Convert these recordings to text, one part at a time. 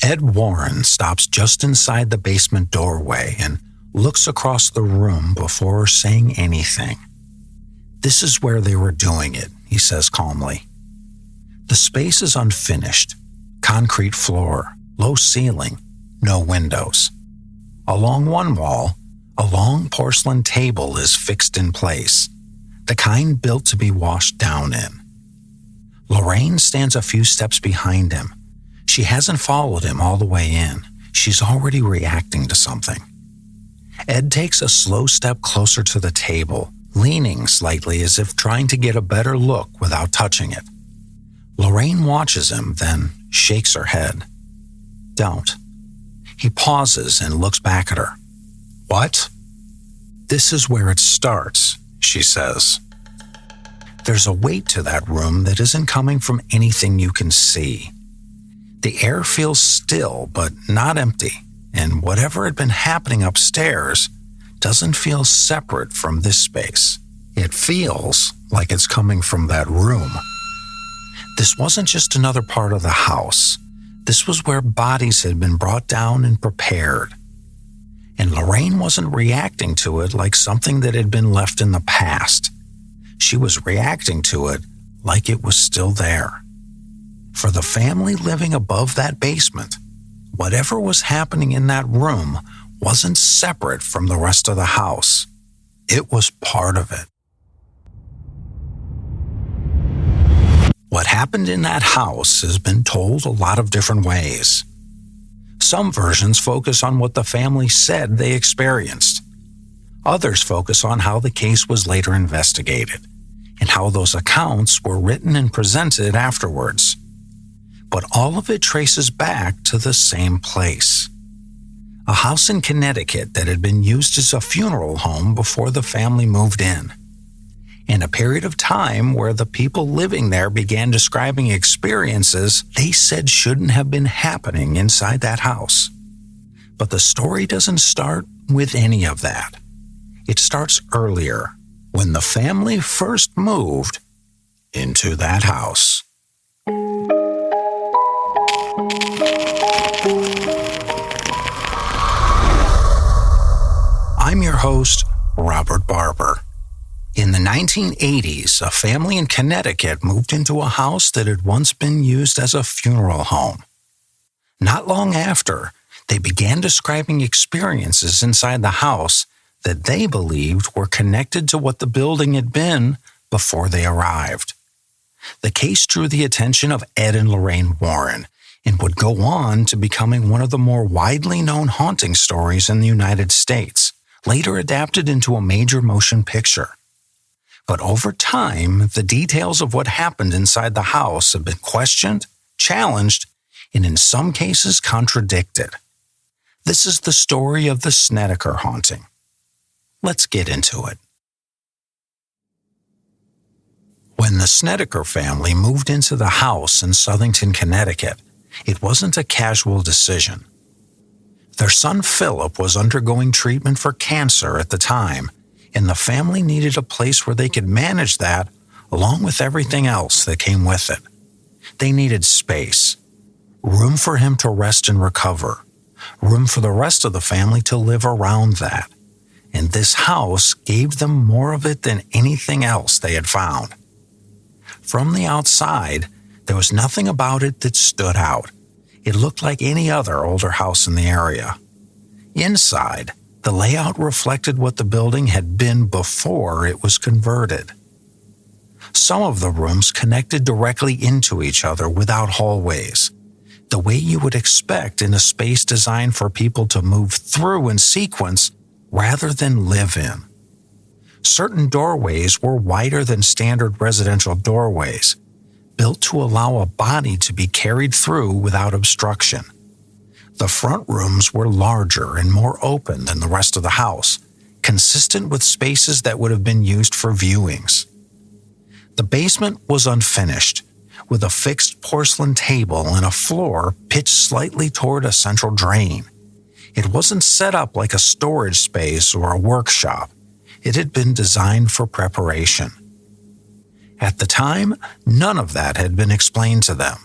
Ed Warren stops just inside the basement doorway and looks across the room before saying anything. "This is where they were doing it," he says calmly. The space is unfinished. Concrete floor, low ceiling, no windows. Along one wall, a long porcelain table is fixed in place, the kind built to be washed down in. Lorraine stands a few steps behind him. She hasn't followed him all the way in. She's already reacting to something. Ed takes a slow step closer to the table, leaning slightly as if trying to get a better look without touching it. Lorraine watches him, then shakes her head. "Don't." He pauses and looks back at her. "What?" "This is where it starts," she says. There's a weight to that room that isn't coming from anything you can see. The air feels still but not empty, and whatever had been happening upstairs doesn't feel separate from this space. It feels like it's coming from that room. This wasn't just another part of the house. This was where bodies had been brought down and prepared. And Lorraine wasn't reacting to it like something that had been left in the past. She was reacting to it like it was still there. For the family living above that basement, whatever was happening in that room wasn't separate from the rest of the house. It was part of it. What happened in that house has been told a lot of different ways. Some versions focus on what the family said they experienced. Others focus on how the case was later investigated and how those accounts were written and presented afterwards. But all of it traces back to the same place. A house in Connecticut that had been used as a funeral home before the family moved in. In a period of time where the people living there began describing experiences they said shouldn't have been happening inside that house. But the story doesn't start with any of that. It starts earlier, when the family first moved into that house. I'm your host, Robert Barber. In the 1980s, a family in Connecticut moved into a house that had once been used as a funeral home. Not long after, they began describing experiences inside the house that they believed were connected to what the building had been before they arrived. The case drew the attention of Ed and Lorraine Warren and would go on to becoming one of the more widely known haunting stories in the United States, later adapted into a major motion picture. But over time, the details of what happened inside the house have been questioned, challenged, and in some cases contradicted. This is the story of the Snedeker haunting. Let's get into it. When the Snedeker family moved into the house in Southington, Connecticut, it wasn't a casual decision. Their son Philip was undergoing treatment for cancer at the time, and the family needed a place where they could manage that along with everything else that came with it. They needed space, room for him to rest and recover, room for the rest of the family to live around that. And this house gave them more of it than anything else they had found. From the outside, there was nothing about it that stood out. It looked like any other older house in the area. Inside, the layout reflected what the building had been before it was converted. Some of the rooms connected directly into each other without hallways, the way you would expect in a space designed for people to move through in sequence rather than live in. Certain doorways were wider than standard residential doorways, built to allow a body to be carried through without obstruction. The front rooms were larger and more open than the rest of the house, consistent with spaces that would have been used for viewings. The basement was unfinished, with a fixed porcelain table and a floor pitched slightly toward a central drain. It wasn't set up like a storage space or a workshop. It had been designed for preparation. At the time, none of that had been explained to them.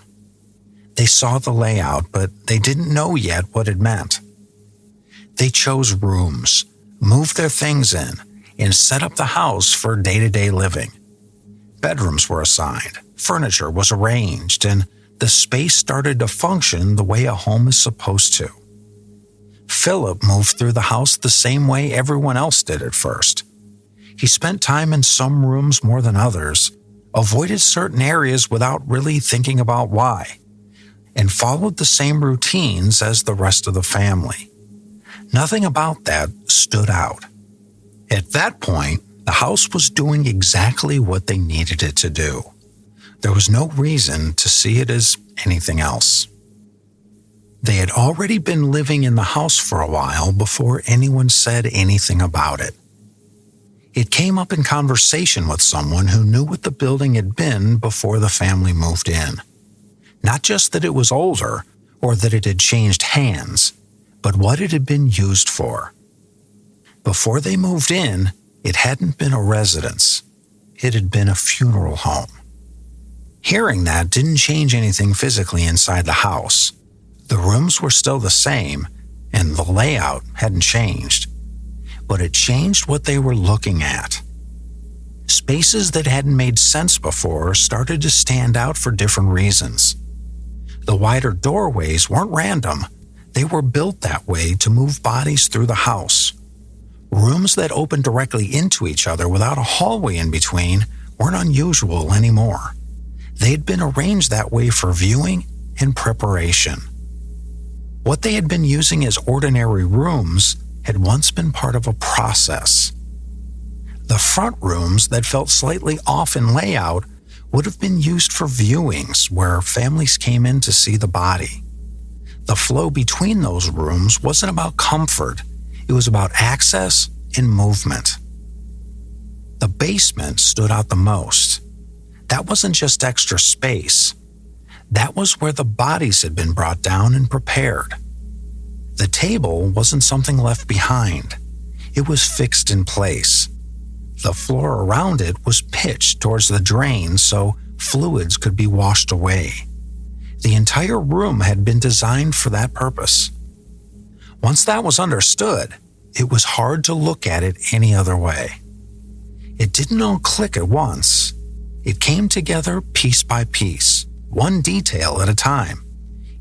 They saw the layout, but they didn't know yet what it meant. They chose rooms, moved their things in, and set up the house for day-to-day living. Bedrooms were assigned, furniture was arranged, and the space started to function the way a home is supposed to. Philip moved through the house the same way everyone else did at first. He spent time in some rooms more than others, avoided certain areas without really thinking about why, and followed the same routines as the rest of the family. Nothing about that stood out. At that point, the house was doing exactly what they needed it to do. There was no reason to see it as anything else. They had already been living in the house for a while before anyone said anything about it. It came up in conversation with someone who knew what the building had been before the family moved in. Not just that it was older or that it had changed hands, but what it had been used for. Before they moved in, it hadn't been a residence. It had been a funeral home. Hearing that didn't change anything physically inside the house. The rooms were still the same, and the layout hadn't changed. But it changed what they were looking at. Spaces that hadn't made sense before started to stand out for different reasons. The wider doorways weren't random. They were built that way to move bodies through the house. Rooms that opened directly into each other without a hallway in between weren't unusual anymore. They'd been arranged that way for viewing and preparation. What they had been using as ordinary rooms had once been part of a process. The front rooms that felt slightly off in layout would have been used for viewings where families came in to see the body. The flow between those rooms wasn't about comfort, it was about access and movement. The basement stood out the most. That wasn't just extra space. That was where the bodies had been brought down and prepared. The table wasn't something left behind. It was fixed in place. The floor around it was pitched towards the drain so fluids could be washed away. The entire room had been designed for that purpose. Once that was understood, it was hard to look at it any other way. It didn't all click at once. It came together piece by piece, one detail at a time,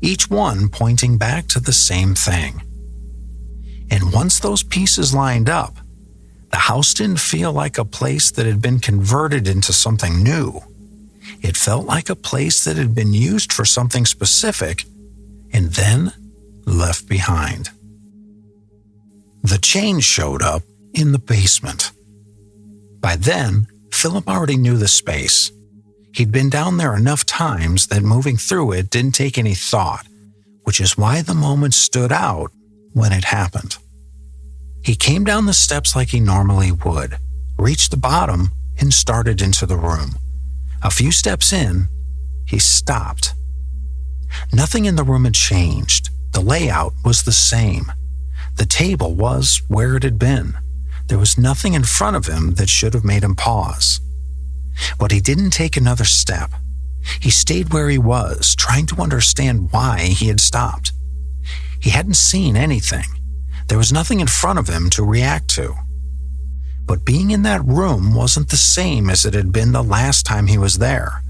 each one pointing back to the same thing. And once those pieces lined up, the house didn't feel like a place that had been converted into something new. It felt like a place that had been used for something specific and then left behind. The change showed up in the basement. By then, Philip already knew the space. He'd been down there enough times that moving through it didn't take any thought, which is why the moment stood out when it happened. He came down the steps like he normally would, reached the bottom, and started into the room. A few steps in, he stopped. Nothing in the room had changed. The layout was the same. The table was where it had been. There was nothing in front of him that should have made him pause. But he didn't take another step. He stayed where he was, trying to understand why he had stopped. He hadn't seen anything. There was nothing in front of him to react to. But being in that room wasn't the same as it had been the last time he was there,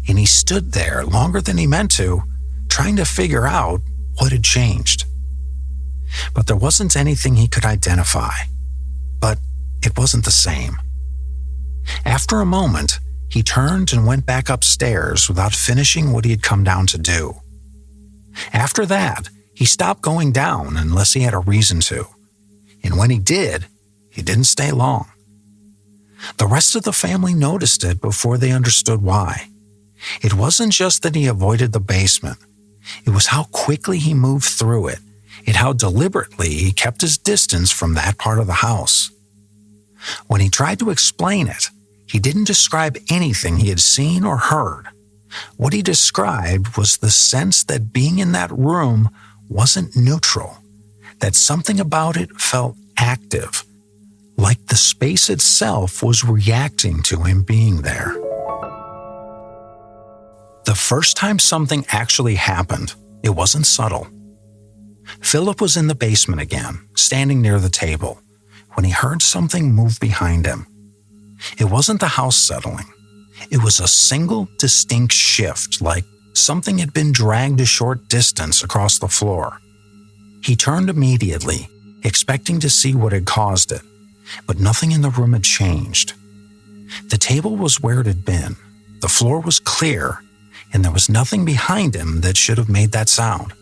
and he stood there longer than he meant to, trying to figure out what had changed. But there wasn't anything he could identify. But it wasn't the same. After a moment, he turned and went back upstairs without finishing what he had come down to do. After that, he stopped going down unless he had a reason to. And when he did, he didn't stay long. The rest of the family noticed it before they understood why. It wasn't just that he avoided the basement. It was how quickly he moved through it and how deliberately he kept his distance from that part of the house. When he tried to explain it, he didn't describe anything he had seen or heard. What he described was the sense that being in that room wasn't neutral, that something about it felt active, like the space itself was reacting to him being there. The first time something actually happened, it wasn't subtle. Philip was in the basement again, standing near the table, when he heard something move behind him. It wasn't the house settling. It was a single, distinct shift, like something had been dragged a short distance across the floor. He turned immediately, expecting to see what had caused it, but nothing in the room had changed. The table was where it had been, the floor was clear, and there was nothing behind him that should have made that sound.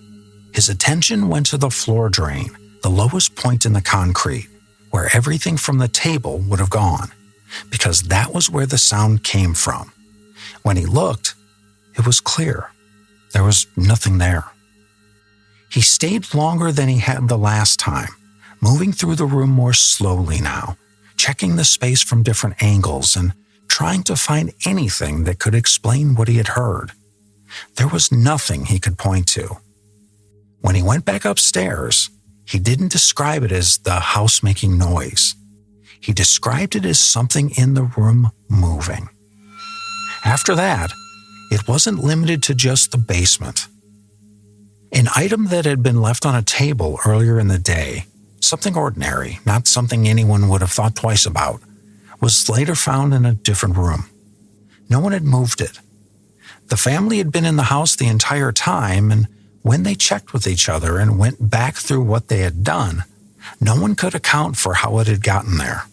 His attention went to the floor drain, the lowest point in the concrete, where everything from the table would have gone, because that was where the sound came from. When he looked, it was clear. There was nothing there. He stayed longer than he had the last time, moving through the room more slowly now, checking the space from different angles and trying to find anything that could explain what he had heard. There was nothing he could point to. When he went back upstairs, he didn't describe it as the house making noise. He described it as something in the room moving. After that, it wasn't limited to just the basement. An item that had been left on a table earlier in the day, something ordinary, not something anyone would have thought twice about, was later found in a different room. No one had moved it. The family had been in the house the entire time, and when they checked with each other and went back through what they had done, no one could account for how it had gotten there.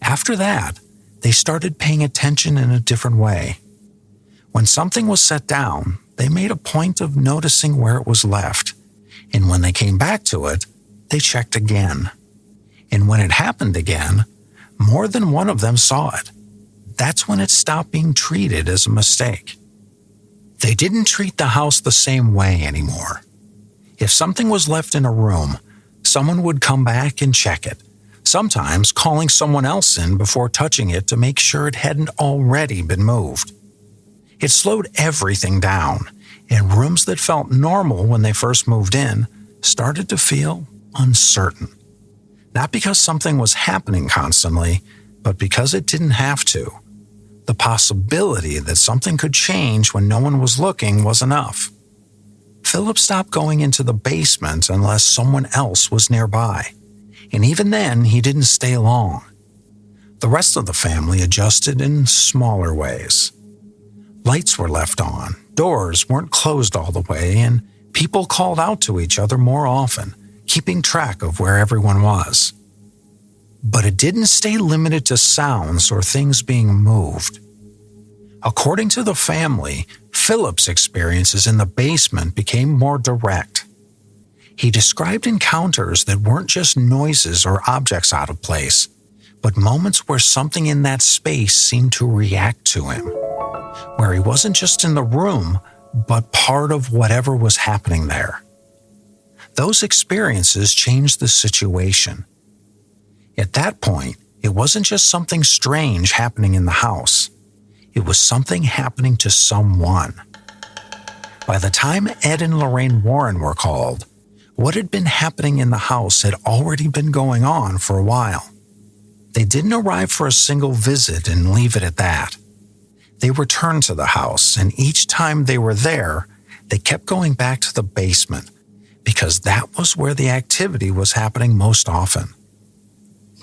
After that, they started paying attention in a different way. When something was set down, they made a point of noticing where it was left, and when they came back to it, they checked again. And when it happened again, more than one of them saw it. That's when it stopped being treated as a mistake. They didn't treat the house the same way anymore. If something was left in a room, someone would come back and check it, sometimes calling someone else in before touching it to make sure it hadn't already been moved. It slowed everything down, and rooms that felt normal when they first moved in started to feel uncertain. Not because something was happening constantly, but because it didn't have to. The possibility that something could change when no one was looking was enough. Philip stopped going into the basement unless someone else was nearby, and even then he didn't stay long. The rest of the family adjusted in smaller ways. Lights were left on, doors weren't closed all the way, and people called out to each other more often, keeping track of where everyone was. But it didn't stay limited to sounds or things being moved. According to the family, Philip's experiences in the basement became more direct. He described encounters that weren't just noises or objects out of place, but moments where something in that space seemed to react to him, where he wasn't just in the room, but part of whatever was happening there. Those experiences changed the situation. At that point, it wasn't just something strange happening in the house. It was something happening to someone. By the time Ed and Lorraine Warren were called, what had been happening in the house had already been going on for a while. They didn't arrive for a single visit and leave it at that. They returned to the house, and each time they were there, they kept going back to the basement, because that was where the activity was happening most often.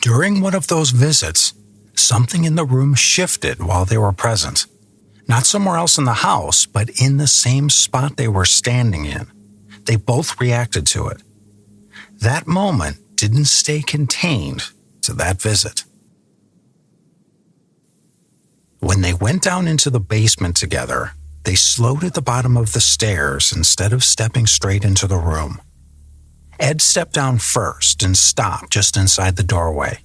During one of those visits, something in the room shifted while they were present. Not somewhere else in the house, but in the same spot they were standing in. They both reacted to it. That moment didn't stay contained to that visit. When they went down into the basement together, they slowed at the bottom of the stairs instead of stepping straight into the room. Ed stepped down first and stopped just inside the doorway.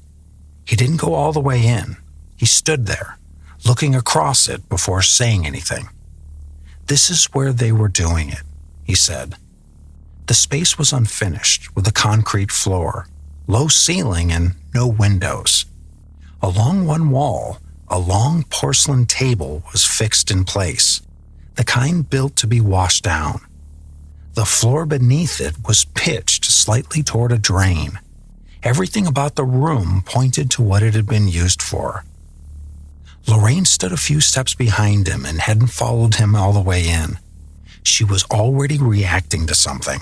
He didn't go all the way in. He stood there, looking across it before saying anything. "This is where they were doing it," he said. The space was unfinished, with a concrete floor, low ceiling, and no windows. Along one wall, a long porcelain table was fixed in place, the kind built to be washed down. The floor beneath it was pitched slightly toward a drain. Everything about the room pointed to what it had been used for. Lorraine stood a few steps behind him and hadn't followed him all the way in. She was already reacting to something.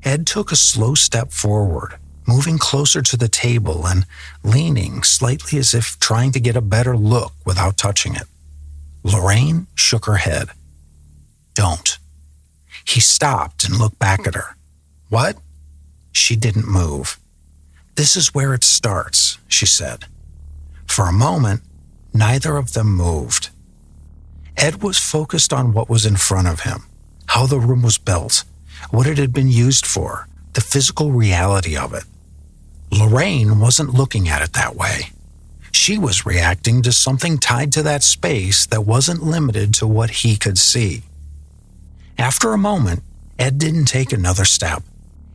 Ed took a slow step forward, moving closer to the table and leaning slightly as if trying to get a better look without touching it. Lorraine shook her head. "Don't." He stopped and looked back at her. "What?" She didn't move. "This is where it starts," she said. For a moment, neither of them moved. Ed was focused on what was in front of him, how the room was built, what it had been used for, the physical reality of it. Lorraine wasn't looking at it that way. She was reacting to something tied to that space that wasn't limited to what he could see. After a moment, Ed didn't take another step.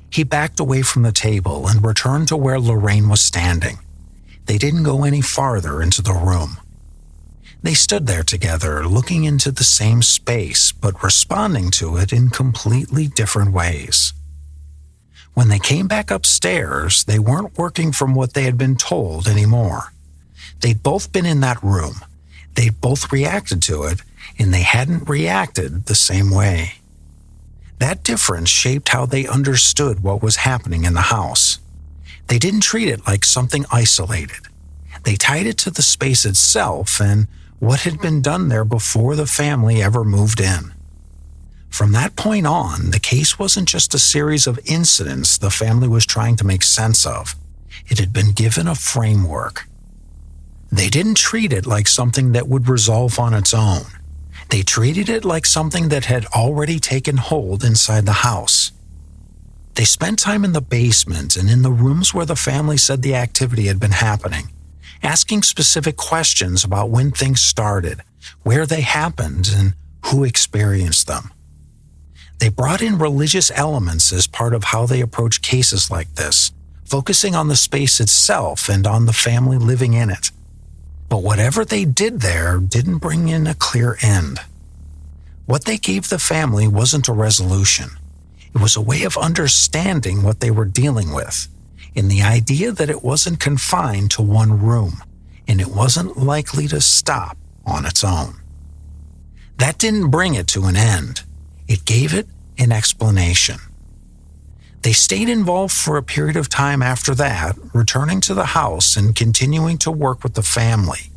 He backed away from the table and returned to where Lorraine was standing. They didn't go any farther into the room. They stood there together, looking into the same space, but responding to it in completely different ways. When they came back upstairs, they weren't working from what they had been told anymore. They'd both been in that room. They'd both reacted to it, and they hadn't reacted the same way. That difference shaped how they understood what was happening in the house. They didn't treat it like something isolated. They tied it to the space itself and what had been done there before the family ever moved in. From that point on, the case wasn't just a series of incidents the family was trying to make sense of. It had been given a framework. They didn't treat it like something that would resolve on its own. They treated it like something that had already taken hold inside the house. They spent time in the basement and in the rooms where the family said the activity had been happening, asking specific questions about when things started, where they happened, and who experienced them. They brought in religious elements as part of how they approach cases like this, focusing on the space itself and on the family living in it. But whatever they did there didn't bring in a clear end. What they gave the family wasn't a resolution. It was a way of understanding what they were dealing with, in the idea that it wasn't confined to one room, and it wasn't likely to stop on its own. That didn't bring it to an end. It gave it an explanation. They stayed involved for a period of time after that, returning to the house and continuing to work with the family.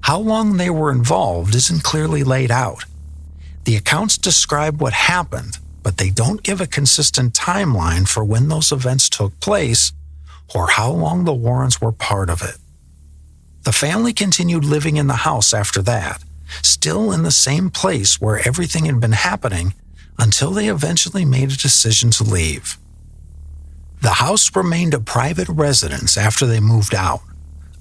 How long they were involved isn't clearly laid out. The accounts describe what happened, but they don't give a consistent timeline for when those events took place or how long the Warrens were part of it. The family continued living in the house after that, still in the same place where everything had been happening, until they eventually made a decision to leave. The house remained a private residence after they moved out.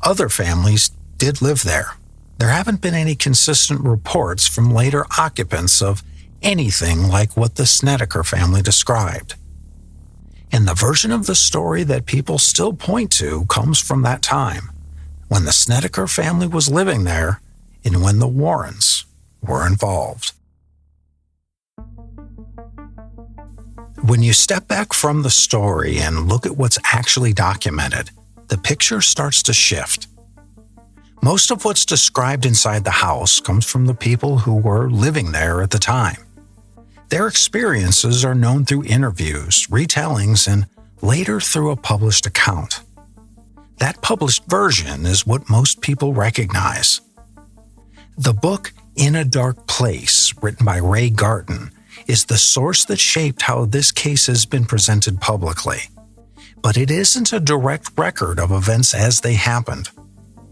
Other families did live there. There haven't been any consistent reports from later occupants of anything like what the Snedeker family described. And the version of the story that people still point to comes from that time, when the Snedeker family was living there and when the Warrens were involved. When you step back from the story and look at what's actually documented, the picture starts to shift. Most of what's described inside the house comes from the people who were living there at the time. Their experiences are known through interviews, retellings, and later through a published account. That published version is what most people recognize. The book In a Dark Place, written by Ray Garton, is the source that shaped how this case has been presented publicly. But it isn't a direct record of events as they happened.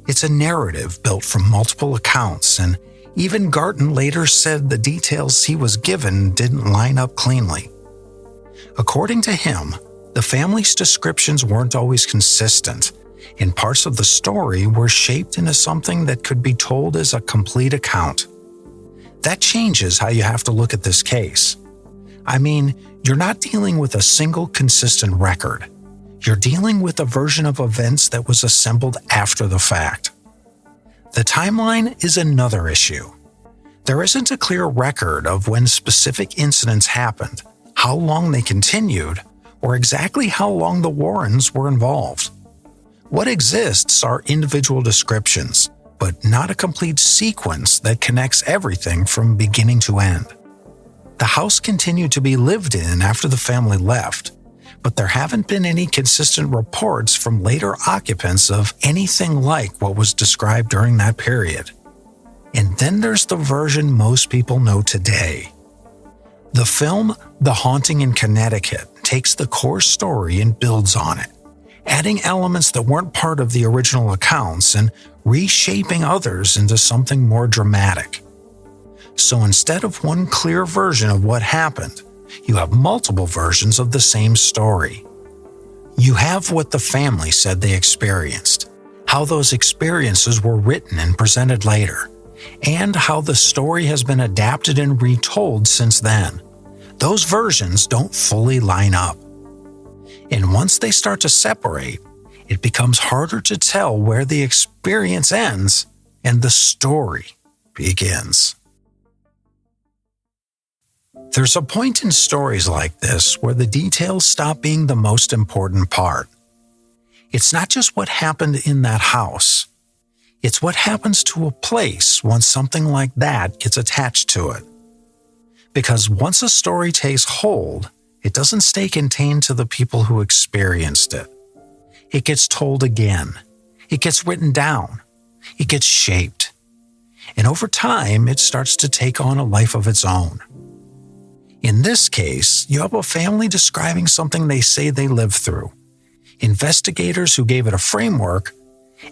It's a narrative built from multiple accounts, and even Garton later said the details he was given didn't line up cleanly. According to him, the family's descriptions weren't always consistent, and parts of the story were shaped into something that could be told as a complete account. That changes how you have to look at this case. I mean, you're not dealing with a single consistent record. You're dealing with a version of events that was assembled after the fact. The timeline is another issue. There isn't a clear record of when specific incidents happened, how long they continued, or exactly how long the Warrens were involved. What exists are individual descriptions, but not a complete sequence that connects everything from beginning to end. The house continued to be lived in after the family left, but there haven't been any consistent reports from later occupants of anything like what was described during that period. And then there's the version most people know today. The film The Haunting in Connecticut takes the core story and builds on it, adding elements that weren't part of the original accounts and reshaping others into something more dramatic. So instead of one clear version of what happened, you have multiple versions of the same story. You have what the family said they experienced, how those experiences were written and presented later, and how the story has been adapted and retold since then. Those versions don't fully line up. And once they start to separate, it becomes harder to tell where the experience ends and the story begins. There's a point in stories like this where the details stop being the most important part. It's not just what happened in that house. It's what happens to a place once something like that gets attached to it. Because once a story takes hold, it doesn't stay contained to the people who experienced it. It gets told again. It gets written down. It gets shaped. And over time, it starts to take on a life of its own. In this case, you have a family describing something they say they lived through, investigators who gave it a framework,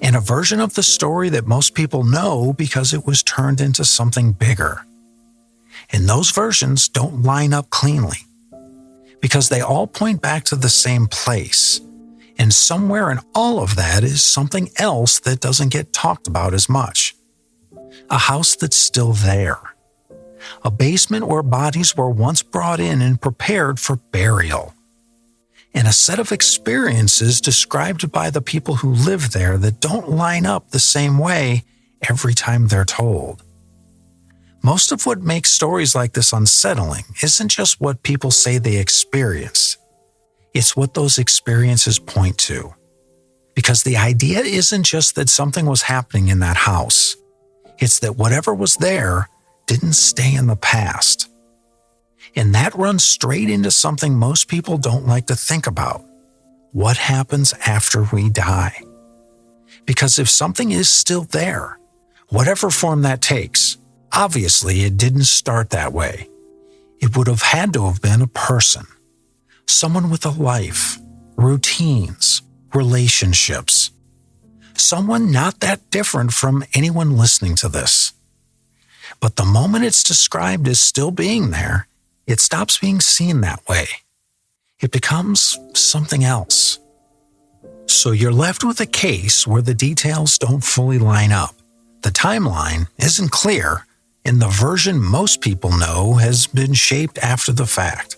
and a version of the story that most people know because it was turned into something bigger. And those versions don't line up cleanly, because they all point back to the same place, and somewhere in all of that is something else that doesn't get talked about as much. A house that's still there. A basement where bodies were once brought in and prepared for burial. And a set of experiences described by the people who live there that don't line up the same way every time they're told. Most of what makes stories like this unsettling isn't just what people say they experienced. It's what those experiences point to. Because the idea isn't just that something was happening in that house. It's that whatever was there didn't stay in the past. And that runs straight into something most people don't like to think about. What happens after we die? Because if something is still there, whatever form that takes, obviously it didn't start that way. It would have had to have been a person. Someone with a life, routines, relationships. Someone not that different from anyone listening to this. But the moment it's described as still being there, it stops being seen that way. It becomes something else. So you're left with a case where the details don't fully line up. The timeline isn't clear, and the version most people know has been shaped after the fact.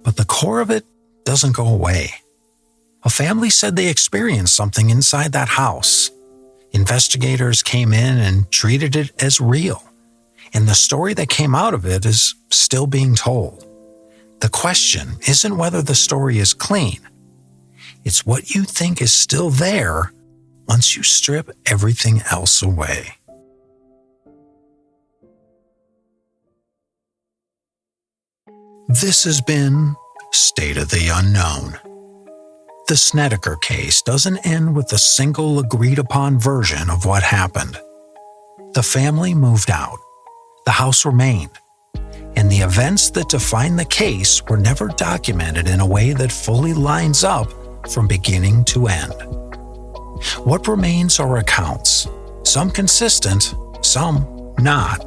But the core of it doesn't go away. A family said they experienced something inside that house. Investigators came in and treated it as real. And the story that came out of it is still being told. The question isn't whether the story is clean. It's what you think is still there once you strip everything else away. This has been State of the Unknown. The Snedeker case doesn't end with a single agreed-upon version of what happened. The family moved out. The house remained, and the events that define the case were never documented in a way that fully lines up from beginning to end. What remains are accounts, some consistent, some not,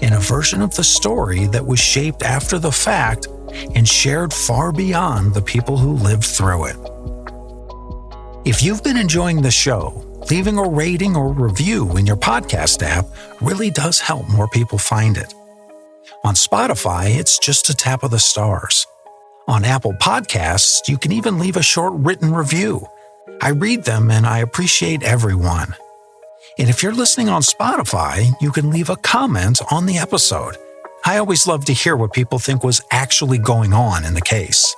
and a version of the story that was shaped after the fact and shared far beyond the people who lived through it. If you've been enjoying the show, leaving a rating or review in your podcast app really does help more people find it. On Spotify, it's just a tap of the stars. On Apple Podcasts, you can even leave a short written review. I read them and I appreciate everyone. And if you're listening on Spotify, you can leave a comment on the episode. I always love to hear what people think was actually going on in the case.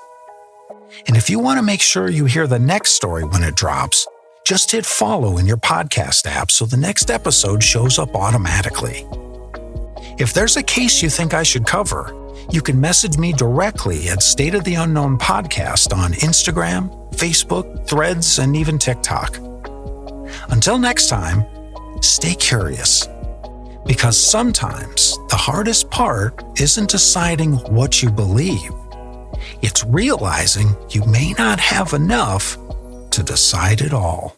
And if you want to make sure you hear the next story when it drops, Just hit follow in your podcast app so the next episode shows up automatically. If there's a case you think I should cover, you can message me directly at State of the Unknown Podcast on Instagram, Facebook, Threads, and even TikTok. Until next time, stay curious, because sometimes the hardest part isn't deciding what you believe. It's realizing you may not have enough to decide it all.